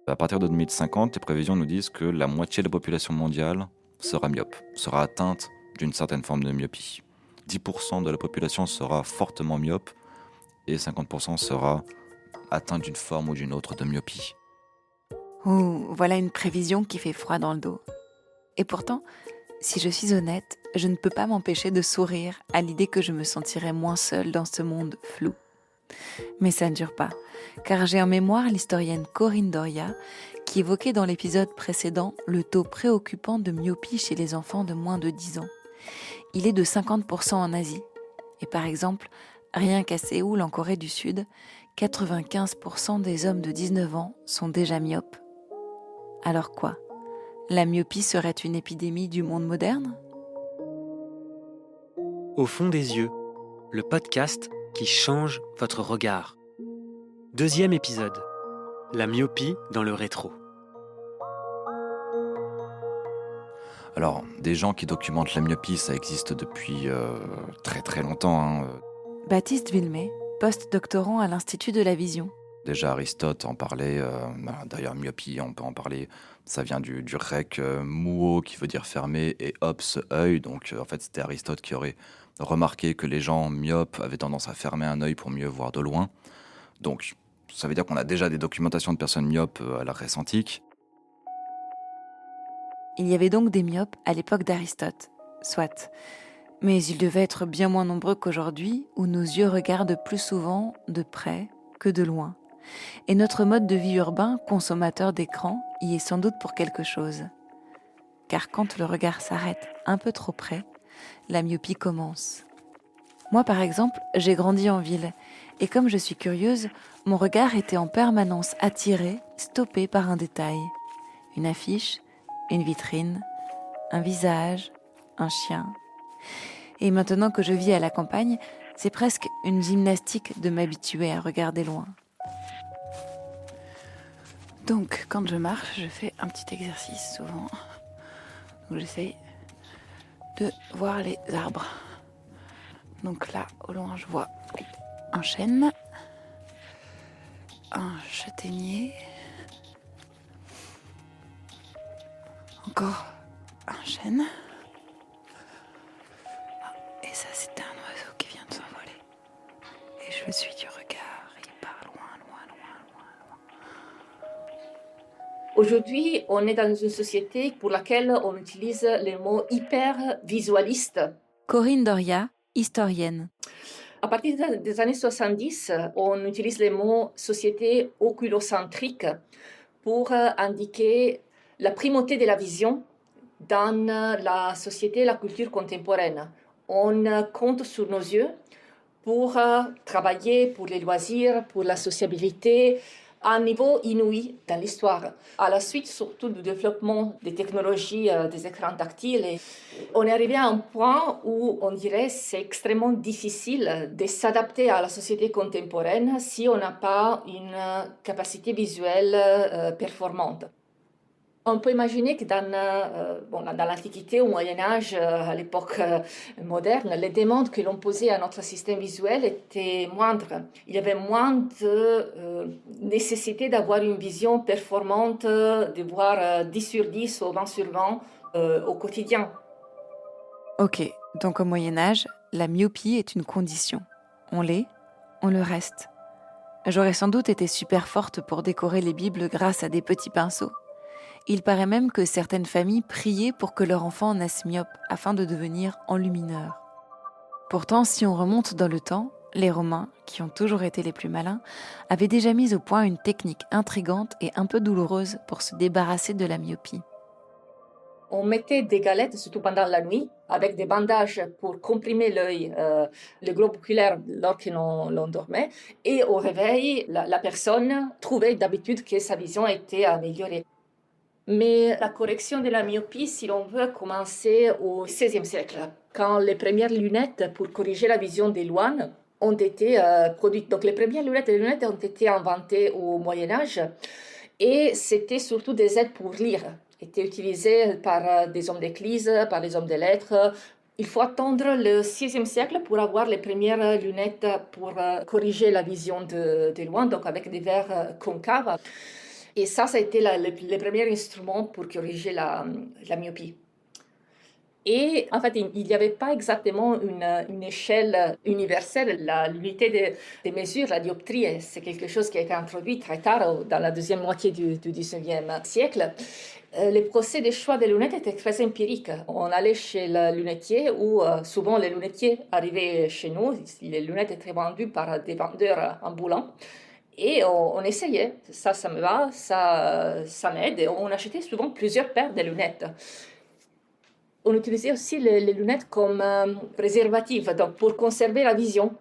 À partir de 2050, les prévisions nous disent que la moitié de la population mondiale sera myope, sera atteinte d'une certaine forme de myopie. 10% de la population sera fortement myope et 50% sera atteinte d'une forme ou d'une autre de myopie. Ouh, voilà une prévision qui fait froid dans le dos. Et pourtant, si je suis honnête, je ne peux pas m'empêcher de sourire à l'idée que je me sentirais moins seule dans ce monde flou. Mais ça ne dure pas, car j'ai en mémoire l'historienne Corinne Doria qui évoquait dans l'épisode précédent le taux préoccupant de myopie chez les enfants de moins de 10 ans. Il est de 50% en Asie. Et par exemple, rien qu'à Séoul, en Corée du Sud, 95% des hommes de 19 ans sont déjà myopes. Alors quoi ? La myopie serait une épidémie du monde moderne ? Au fond des yeux, le podcast qui change votre regard. 2e épisode, la myopie dans le rétro. Alors, des gens qui documentent la myopie, ça existe depuis très très longtemps, hein. Baptiste Villemay, post-doctorant à l'Institut de la Vision. Déjà Aristote en parlait, d'ailleurs myopie, on peut en parler, ça vient du grec muo qui veut dire fermé et ops, œil, donc en fait c'était Aristote qui aurait remarqué que les gens myopes avaient tendance à fermer un œil pour mieux voir de loin. Donc ça veut dire qu'on a déjà des documentations de personnes myopes à la Grèce antique. Il y avait donc des myopes à l'époque d'Aristote, soit. Mais ils devaient être bien moins nombreux qu'aujourd'hui, où nos yeux regardent plus souvent de près que de loin. Et notre mode de vie urbain, consommateur d'écran, y est sans doute pour quelque chose. Car quand le regard s'arrête un peu trop près, la myopie commence. Moi, par exemple, j'ai grandi en ville, et comme je suis curieuse, mon regard était en permanence attiré, stoppé par un détail. Une affiche, une vitrine, un visage, un chien. Et maintenant que je vis à la campagne, c'est presque une gymnastique de m'habituer à regarder loin. Donc, quand je marche, je fais un petit exercice souvent où j'essaye de voir les arbres. Donc là, au loin, je vois un chêne, un châtaignier, encore un chêne. Et ça, c'était un oiseau qui vient de s'envoler. Et je le suis du regard, il part loin, loin, loin, loin. Aujourd'hui, on est dans une société pour laquelle on utilise les mots hyper visualistes. Corinne Doria, historienne. À partir des années 70, on utilise les mots société oculocentrique pour indiquer la primauté de la vision dans la société et la culture contemporaine. On compte sur nos yeux pour travailler, pour les loisirs, pour la sociabilité, à un niveau inouï dans l'histoire. À la suite, surtout du développement des technologies des écrans tactiles, on est arrivé à un point où on dirait que c'est extrêmement difficile de s'adapter à la société contemporaine si on n'a pas une capacité visuelle performante. On peut imaginer que dans l'Antiquité, au Moyen-Âge, à l'époque moderne, les demandes que l'on posait à notre système visuel étaient moindres. Il y avait moins de nécessité d'avoir une vision performante, de voir 10 sur 10 ou 20 sur 20 au quotidien. Ok, donc au Moyen-Âge, la myopie est une condition. On l'est, on le reste. J'aurais sans doute été super forte pour décorer les Bibles grâce à des petits pinceaux. Il paraît même que certaines familles priaient pour que leur enfant naisse myope afin de devenir enlumineur. Pourtant, si on remonte dans le temps, les Romains, qui ont toujours été les plus malins, avaient déjà mis au point une technique intrigante et un peu douloureuse pour se débarrasser de la myopie. On mettait des galettes, surtout pendant la nuit, avec des bandages pour comprimer l'œil, le globe oculaire lorsque l'on dormait. Et au réveil, la personne trouvait d'habitude que sa vision était améliorée. Mais la correction de la myopie, si l'on veut, a commencé au XVIe siècle, quand les premières lunettes pour corriger la vision des loin ont été produites. Donc les premières lunettes ont été inventées au Moyen-Âge et c'était surtout des aides pour lire, étaient utilisées par des hommes d'église, par des hommes de lettres. Il faut attendre le VIe siècle pour avoir les premières lunettes pour corriger la vision de loin, donc avec des verres concaves. Et ça a été le premier instrument pour corriger la myopie. Et en fait, il n'y avait pas exactement une échelle universelle. L'unité des mesures, la dioptrie, c'est quelque chose qui a été introduit très tard, dans la deuxième moitié du 19e siècle. Les procès de choix des lunettes étaient très empiriques. On allait chez le lunetier ou souvent les lunetiers arrivaient chez nous. Les lunettes étaient vendues par des vendeurs ambulants. Et on essayait. Ça me va, ça m'aide. Et on achetait souvent plusieurs paires de lunettes. On utilisait aussi les lunettes comme préservatifs, donc pour conserver la vision,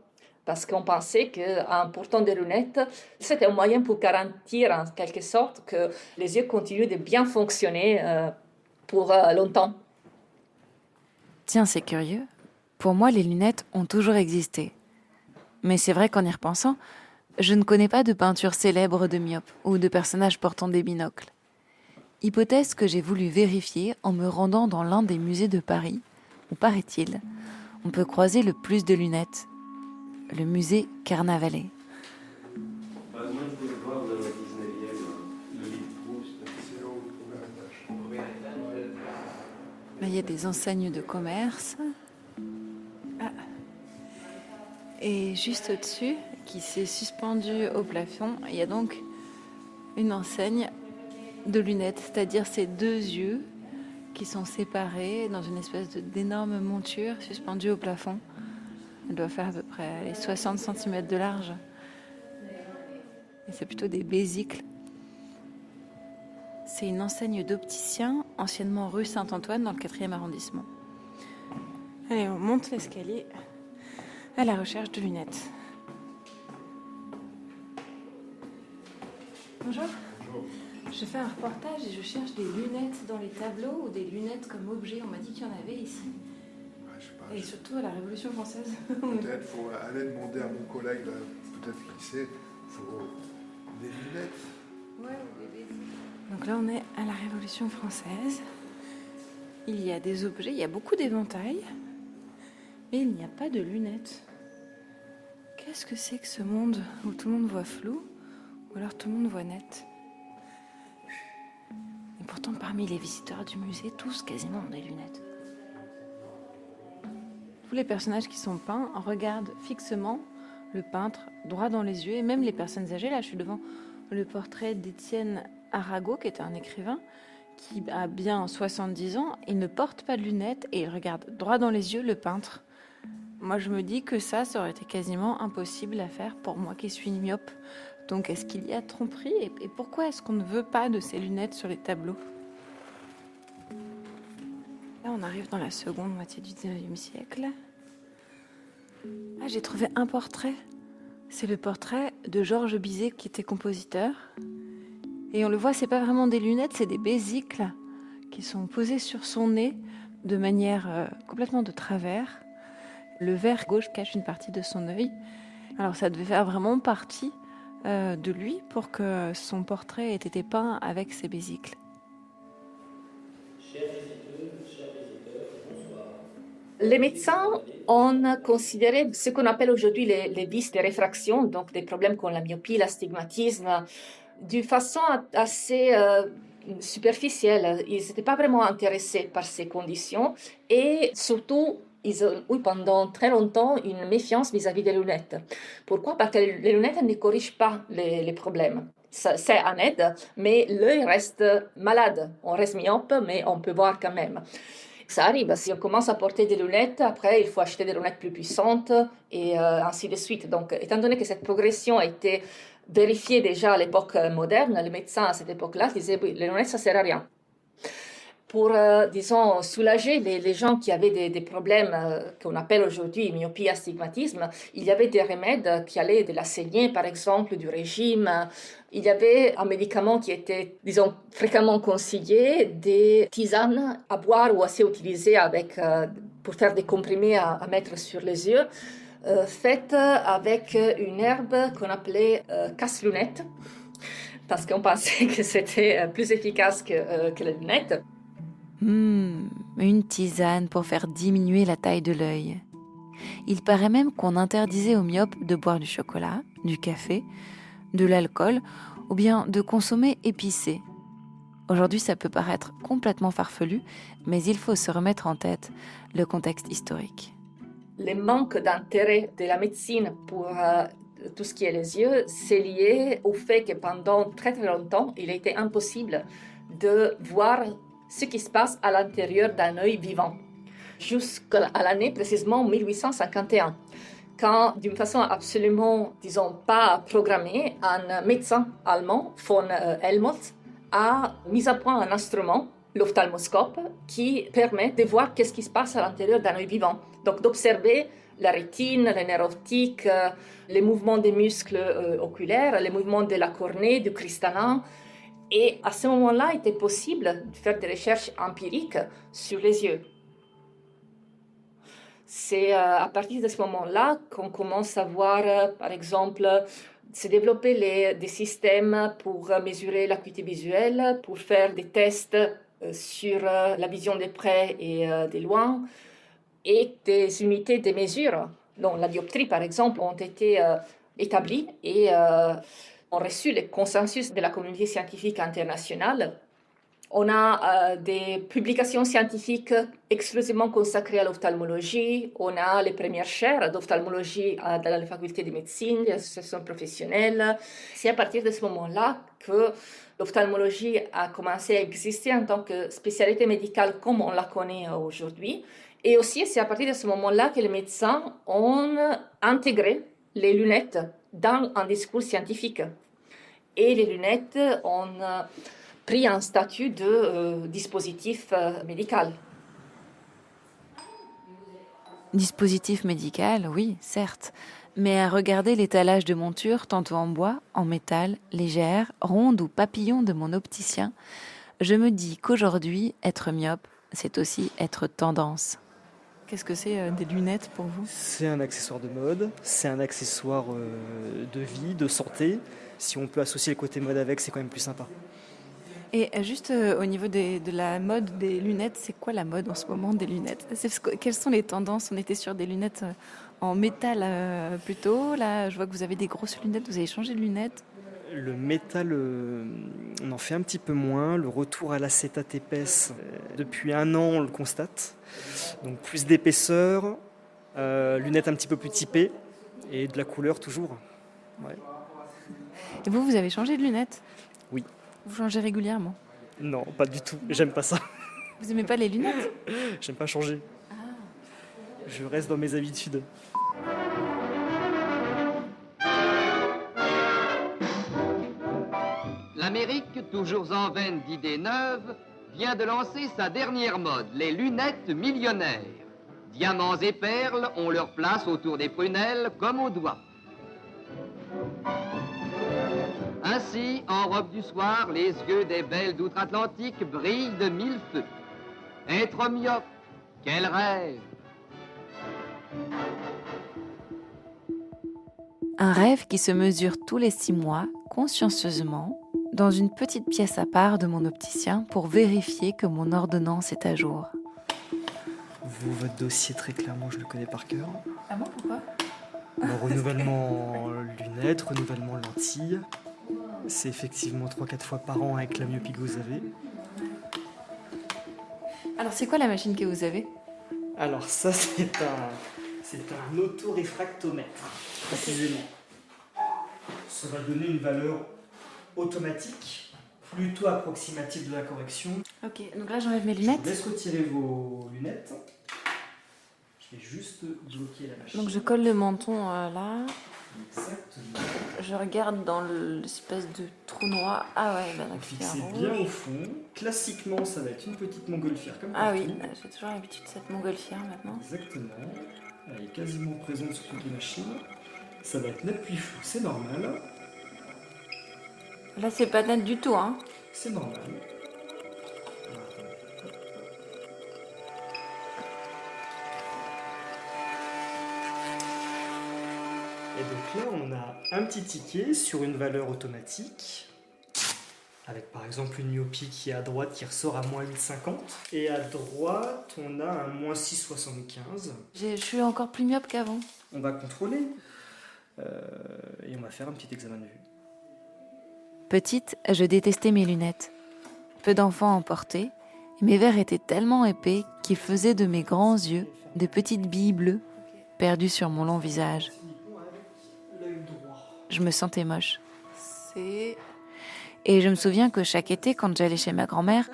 parce qu'on pensait qu'en portant des lunettes, c'était un moyen pour garantir en quelque sorte que les yeux continuent de bien fonctionner pour longtemps. Tiens, c'est curieux. Pour moi, les lunettes ont toujours existé. Mais c'est vrai qu'en y repensant, je ne connais pas de peinture célèbre de myopes ou de personnages portant des binocles. Hypothèse que j'ai voulu vérifier en me rendant dans l'un des musées de Paris, où, paraît-il, on peut croiser le plus de lunettes, le musée Carnavalet. Moi, je voulais voir le 19e, le livre Proust. C'est au premier étage. Là, il y a des enseignes de commerce. Ah. Et juste au-dessus, qui s'est suspendue au plafond, il y a donc une enseigne de lunettes, c'est-à-dire ces deux yeux qui sont séparés dans une espèce d'énorme monture suspendue au plafond. Elle doit faire à peu près les 60 cm de large. Et c'est plutôt des bésicles. C'est une enseigne d'opticien, anciennement rue Saint-Antoine, dans le 4e arrondissement. Allez, on monte l'escalier à la recherche de lunettes. Bonjour. Je fais un reportage et je cherche des lunettes dans les tableaux ou des lunettes comme objet. On m'a dit qu'il y en avait ici. Ouais, je sais pas, Et surtout à la Révolution française. peut-être faut aller demander à mon collègue, là, peut-être qu'il sait, faut des lunettes. Ouais, ou des bébés. Donc là, on est à la Révolution française. Il y a des objets, il y a beaucoup d'éventails, mais il n'y a pas de lunettes. Qu'est-ce que c'est que ce monde où tout le monde voit flou, ou alors tout le monde voit net ? Et pourtant, parmi les visiteurs du musée, tous quasiment ont des lunettes. Tous les personnages qui sont peints regardent fixement le peintre droit dans les yeux, et même les personnes âgées. Là, je suis devant le portrait d'Étienne Arago, qui est un écrivain qui a bien 70 ans. Il ne porte pas de lunettes et il regarde droit dans les yeux le peintre. Moi, je me dis que ça aurait été quasiment impossible à faire pour moi qui suis myope. Donc, est-ce qu'il y a tromperie ? Et pourquoi est-ce qu'on ne veut pas de ces lunettes sur les tableaux ? Là, on arrive dans la seconde moitié du 19e siècle. Ah, j'ai trouvé un portrait. C'est le portrait de Georges Bizet, qui était compositeur. Et on le voit, c'est pas vraiment des lunettes, c'est des bésicles qui sont posés sur son nez de manière complètement de travers. Le verre gauche cache une partie de son œil. Alors, ça devait faire vraiment partie de lui pour que son portrait ait été peint avec ces bésicles. Les médecins ont considéré ce qu'on appelle aujourd'hui les vices de réfraction, donc des problèmes comme la myopie, l'astigmatisme, d'une façon assez superficielle. Ils n'étaient pas vraiment intéressés par ces conditions et surtout, ils ont eu pendant très longtemps une méfiance vis-à-vis des lunettes. Pourquoi ? Parce que les lunettes ne corrigent pas les problèmes. C'est un aide, mais l'œil reste malade. On reste myope, mais on peut voir quand même. Ça arrive, si on commence à porter des lunettes, après il faut acheter des lunettes plus puissantes et ainsi de suite. Donc, étant donné que cette progression a été vérifiée déjà à l'époque moderne, les médecins à cette époque-là disaient oui, les lunettes ça sert à rien. Pour, disons, soulager les gens qui avaient des problèmes qu'on appelle aujourd'hui myopie, astigmatisme, il y avait des remèdes qui allaient de la saignée, par exemple, du régime. Il y avait un médicament qui était, disons, fréquemment conseillé, des tisanes à boire ou à utiliser avec, pour faire des comprimés à mettre sur les yeux, faites avec une herbe qu'on appelait casse-lunettes, parce qu'on pensait que c'était plus efficace que les lunettes. Une tisane pour faire diminuer la taille de l'œil. Il paraît même qu'on interdisait aux myopes de boire du chocolat, du café, de l'alcool ou bien de consommer épicé. Aujourd'hui, ça peut paraître complètement farfelu, mais il faut se remettre en tête le contexte historique. Le manque d'intérêt de la médecine pour tout ce qui est les yeux, c'est lié au fait que pendant très très longtemps, il était impossible de voir ce qui se passe à l'intérieur d'un œil vivant. Jusqu'à l'année précisément 1851, quand d'une façon absolument, disons, pas programmée, un médecin allemand, von Helmholtz, a mis à point un instrument, l'ophtalmoscope, qui permet de voir qu'est-ce qui se passe à l'intérieur d'un œil vivant. Donc d'observer la rétine, les nerfs optiques, les mouvements des muscles oculaires, les mouvements de la cornée, du cristallin. Et à ce moment-là, il était possible de faire des recherches empiriques sur les yeux. C'est à partir de ce moment-là qu'on commence à voir, par exemple, se développer des systèmes pour mesurer l'acuité visuelle, pour faire des tests sur la vision de près et de loin, et des unités de mesure, dont la dioptrie par exemple, ont été établies et ont reçu le consensus de la communauté scientifique internationale. On a des publications scientifiques exclusivement consacrées à l'ophtalmologie. On a les premières chaires d'ophtalmologie dans la faculté de médecine, les associations professionnelles. C'est à partir de ce moment-là que l'ophtalmologie a commencé à exister en tant que spécialité médicale comme on la connaît aujourd'hui. Et aussi, c'est à partir de ce moment-là que les médecins ont intégré les lunettes dans un discours scientifique. Et les lunettes ont pris un statut de dispositif médical. Dispositif médical, oui, certes, mais à regarder l'étalage de montures, tantôt en bois, en métal, légère, ronde ou papillon de mon opticien, je me dis qu'aujourd'hui, être myope, c'est aussi être tendance. Qu'est-ce que c'est des lunettes pour vous ? C'est un accessoire de mode, c'est un accessoire de vie, de santé. Si on peut associer le côté mode avec, c'est quand même plus sympa. Et juste au niveau de la mode des lunettes, c'est quoi la mode en ce moment des lunettes ? Quelles sont les tendances ? On était sur des lunettes en métal plutôt. Là, je vois que vous avez des grosses lunettes, vous avez changé de lunettes. Le métal, on en fait un petit peu moins. Le retour à l'acétate épaisse, depuis 1 an, on le constate. Donc plus d'épaisseur, lunettes un petit peu plus typées et de la couleur toujours. Ouais. Et vous avez changé de lunettes ? Oui. Vous changez régulièrement ? Non, pas du tout. J'aime pas ça. Vous aimez pas les lunettes ? J'aime pas changer. Je reste dans mes habitudes. L'Amérique, toujours en veine d'idées neuves, vient de lancer sa dernière mode, les lunettes millionnaires. Diamants et perles ont leur place autour des prunelles comme aux doigts. Ainsi, en robe du soir, les yeux des belles d'outre-Atlantique brillent de 1000 feux. Être myope, quel rêve! Un rêve qui se mesure tous les 6 mois, consciencieusement, dans une petite pièce à part de mon opticien pour vérifier que mon ordonnance est à jour. Vous, votre dossier, très clairement, je le connais par cœur. Ah bon, pourquoi ? Renouvellement lunettes, renouvellement lentilles. C'est effectivement 3-4 fois par an avec la myopie que vous avez. Alors, c'est quoi la machine que vous avez ? Alors ça, c'est un autoréfractomètre, précisément. Ça va donner une valeur automatique, plutôt approximative de la correction. Ok, donc là j'enlève mes Je lunettes. vous laisse retirer vos lunettes. Je vais juste bloquer la machine. Donc je colle le menton là. Exactement. Je regarde dans l'espèce de trou noir. Ah ouais, bah Vous donc fixez rouge. bien au fond. Classiquement, ça va être une petite montgolfière comme Ah partout. oui, j'ai toujours l'habitude de cette montgolfière maintenant. Exactement. Elle est quasiment présente sur toutes les machines. Ça va être net puis flou, c'est normal. Là c'est pas net du tout, hein. C'est normal. Et donc là, on a un petit ticket sur une valeur automatique, avec par exemple une myopie qui est à droite qui ressort à moins 8,50. Et à droite, on a un moins 6,75. Je suis encore plus myope qu'avant. On va contrôler et on va faire un petit examen de vue. Petite, je détestais mes lunettes. Peu d'enfants en portaient, et mes verres étaient tellement épais qu'ils faisaient de mes grands yeux de petites billes bleues perdues sur mon long visage. Je me sentais moche. Et je me souviens que chaque été, quand j'allais chez ma grand-mère,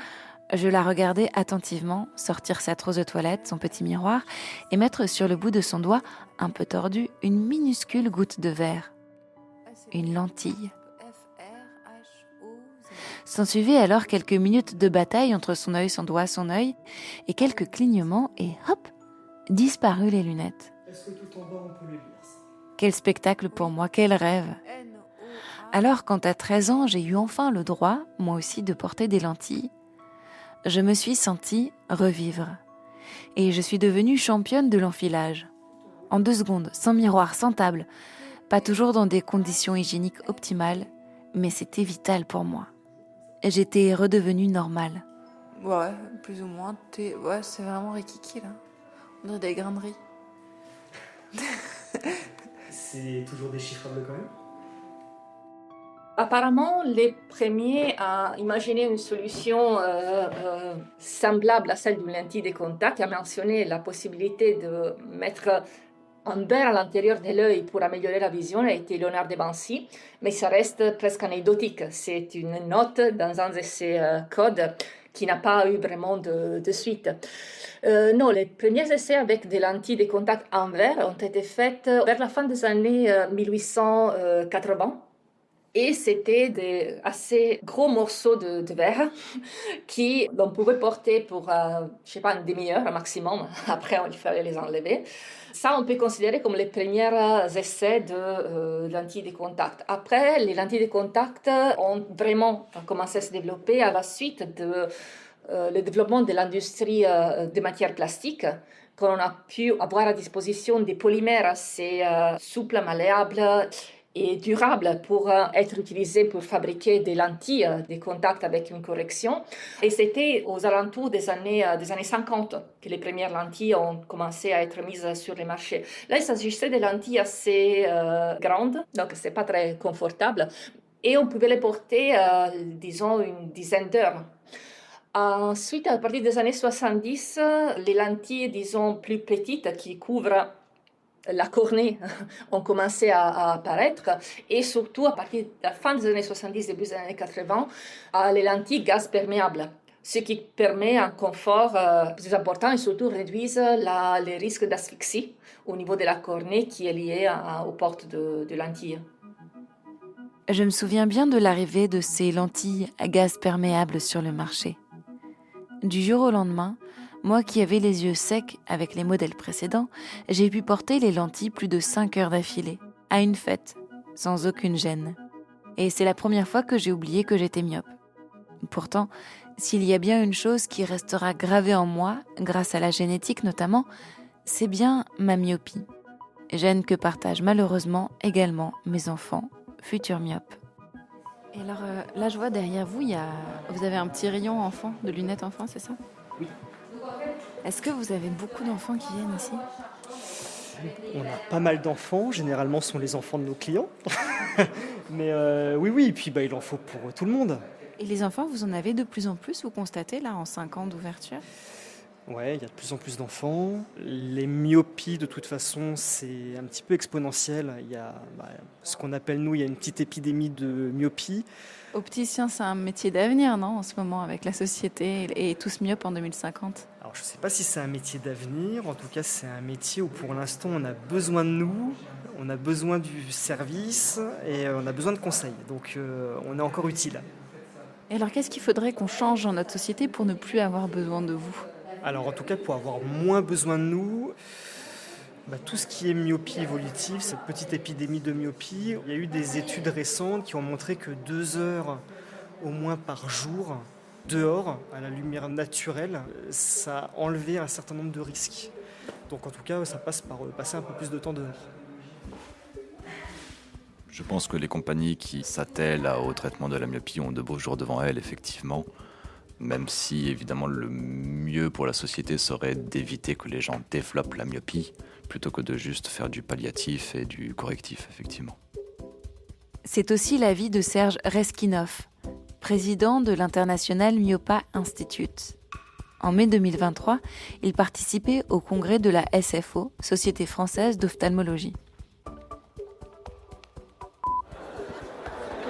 je la regardais attentivement sortir sa trousse de toilette, son petit miroir, et mettre sur le bout de son doigt, un peu tordu, une minuscule goutte de verre. Une lentille. S'ensuivait alors quelques minutes de bataille entre son œil, son doigt, son œil, et quelques clignements, et hop, disparues les lunettes. Est-ce que tout en bas, on peut les lire, ça ? Quel spectacle pour moi, quel rêve! Alors, quand à 13 ans, j'ai eu enfin le droit, moi aussi, de porter des lentilles, je me suis sentie revivre. Et je suis devenue championne de l'enfilage. En 2 secondes, sans miroir, sans table, pas toujours dans des conditions hygiéniques optimales, mais c'était vital pour moi. J'étais redevenue normale. Ouais, plus ou moins. Ouais, c'est vraiment rikiki, là. On dirait des grains de riz. C'est toujours déchiffrable quand même ? Apparemment, les premiers à imaginer une solution semblable à celle d'une lentille de contact, qui a mentionné la possibilité de mettre un verre à l'intérieur de l'œil pour améliorer la vision, a été Léonard de Vinci, mais ça reste presque anecdotique. C'est une note dans un de ces codes qui n'a pas eu vraiment de suite. Non, les premiers essais avec des lentilles de contact en verre ont été faits vers la fin des années 1880. Et c'était des assez gros morceaux de verre qu'on pouvait porter pour, je sais pas, une demi-heure maximum. Après, il fallait les enlever. Ça, on peut considérer comme les premiers essais de lentilles de contact. Après, les lentilles de contact ont vraiment commencé à se développer à la suite de le développement de l'industrie des matières plastiques, quand on a pu avoir à disposition des polymères assez souples, malléables et durable pour être utilisé pour fabriquer des lentilles de contact avec une correction. Et c'était aux alentours des années 50 que les premières lentilles ont commencé à être mises sur le marché. Là, il s'agissait de lentilles assez grandes, donc ce n'est pas très confortable. Et on pouvait les porter, disons, une dizaine d'heures. Ensuite, à partir des années 70, les lentilles, disons, plus petites qui couvrent la cornée ont commencé à apparaître, et surtout à partir de la fin des années 70, début des années 80, les lentilles gaz perméables, ce qui permet un confort plus important et surtout réduise les risques d'asphyxie au niveau de la cornée qui est liée aux portes de lentilles. Je me souviens bien de l'arrivée de ces lentilles à gaz perméables sur le marché. Du jour au lendemain, moi qui avais les yeux secs avec les modèles précédents, j'ai pu porter les lentilles plus de 5 heures d'affilée, à une fête, sans aucune gêne. Et c'est la première fois que j'ai oublié que j'étais myope. Pourtant, s'il y a bien une chose qui restera gravée en moi, grâce à la génétique notamment, c'est bien ma myopie. Gène que partagent malheureusement également mes enfants, futurs myopes. Et alors, là, je vois derrière vous, vous avez un petit rayon enfant, de lunettes enfants, c'est ça ? Oui. Est-ce que vous avez beaucoup d'enfants qui viennent ici ? On a pas mal d'enfants, généralement ce sont les enfants de nos clients. Mais oui, et puis il en faut pour tout le monde. Et les enfants, vous en avez de plus en plus, vous constatez, là, en 5 ans d'ouverture ? Ouais, il y a de plus en plus d'enfants. Les myopies, de toute façon, c'est un petit peu exponentiel. Il y a ce qu'on appelle, nous, il y a une petite épidémie de myopie. Opticien, c'est un métier d'avenir, non, en ce moment, avec la société et tous myopes en 2050 ? Alors, je ne sais pas si c'est un métier d'avenir. En tout cas, c'est un métier où, pour l'instant, on a besoin de nous, on a besoin du service et on a besoin de conseils. Donc, on est encore utile. Et alors, qu'est-ce qu'il faudrait qu'on change dans notre société pour ne plus avoir besoin de vous ? Alors, en tout cas, pour avoir moins besoin de nous, tout ce qui est myopie évolutive, cette petite épidémie de myopie, il y a eu des études récentes qui ont montré que 2 heures au moins par jour, dehors, à la lumière naturelle, ça a enlevé un certain nombre de risques. Donc en tout cas, ça passe par passer un peu plus de temps dehors. Je pense que les compagnies qui s'attellent au traitement de la myopie ont de beaux jours devant elles, effectivement. Même si, évidemment, le mieux pour la société serait d'éviter que les gens développent la myopie, plutôt que de juste faire du palliatif et du correctif, effectivement. C'est aussi l'avis de Serge Reskinov, président de l'International Myopa Institute. En mai 2023, il participait au congrès de la SFO, Société française d'ophtalmologie.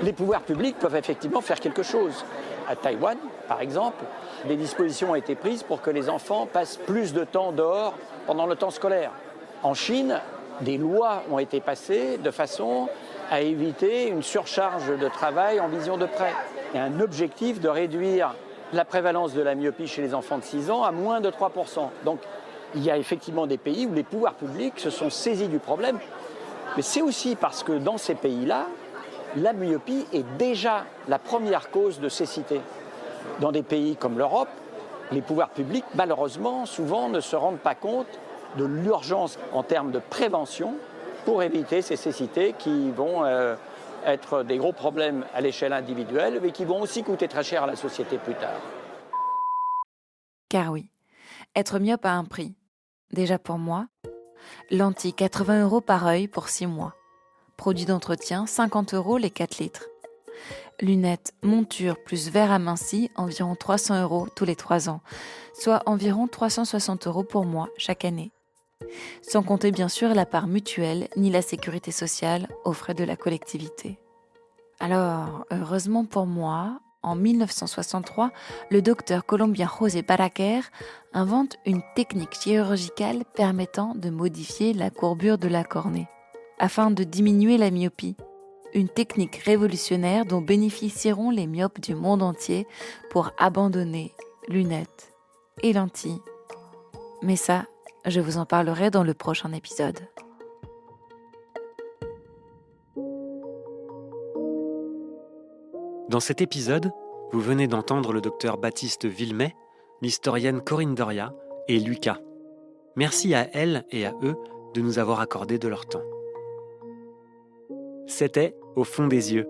Les pouvoirs publics peuvent effectivement faire quelque chose. À Taïwan, par exemple, des dispositions ont été prises pour que les enfants passent plus de temps dehors pendant le temps scolaire. En Chine, des lois ont été passées de façon à éviter une surcharge de travail en vision de près. Il y a un objectif de réduire la prévalence de la myopie chez les enfants de 6 ans à moins de 3%. Donc il y a effectivement des pays où les pouvoirs publics se sont saisis du problème. Mais c'est aussi parce que dans ces pays-là, la myopie est déjà la première cause de cécité. Dans des pays comme l'Europe, les pouvoirs publics, malheureusement, souvent ne se rendent pas compte de l'urgence en termes de prévention pour éviter ces cécités qui vont être des gros problèmes à l'échelle individuelle, mais qui vont aussi coûter très cher à la société plus tard. Car oui, être myope a un prix. Déjà pour moi, lentilles 80 € par œil pour 6 mois. Produits d'entretien 50 € les 4 litres. Lunettes, monture plus verre aminci, environ 300 € tous les 3 ans, soit environ 360 € pour moi chaque année. Sans compter bien sûr la part mutuelle ni la sécurité sociale aux frais de la collectivité. Alors, heureusement pour moi, en 1963, le docteur colombien José Balaguer invente une technique chirurgicale permettant de modifier la courbure de la cornée, afin de diminuer la myopie. Une technique révolutionnaire dont bénéficieront les myopes du monde entier pour abandonner lunettes et lentilles. Mais ça, je vous en parlerai dans le prochain épisode. Dans cet épisode, vous venez d'entendre le docteur Baptiste Villemay, l'historienne Corinne Doria et Lucas. Merci à elles et à eux de nous avoir accordé de leur temps. C'était Au fond des yeux,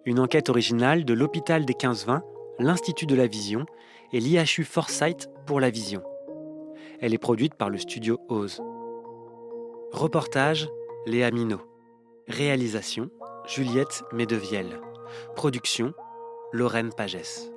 une enquête originale de l'Hôpital des 15-20, l'Institut de la Vision et l'IHU Foresight pour la Vision. Elle est produite par le studio Ose. Reportage, Léa Minot. Réalisation, Juliette Medevielle. Production, Lorraine Pagès.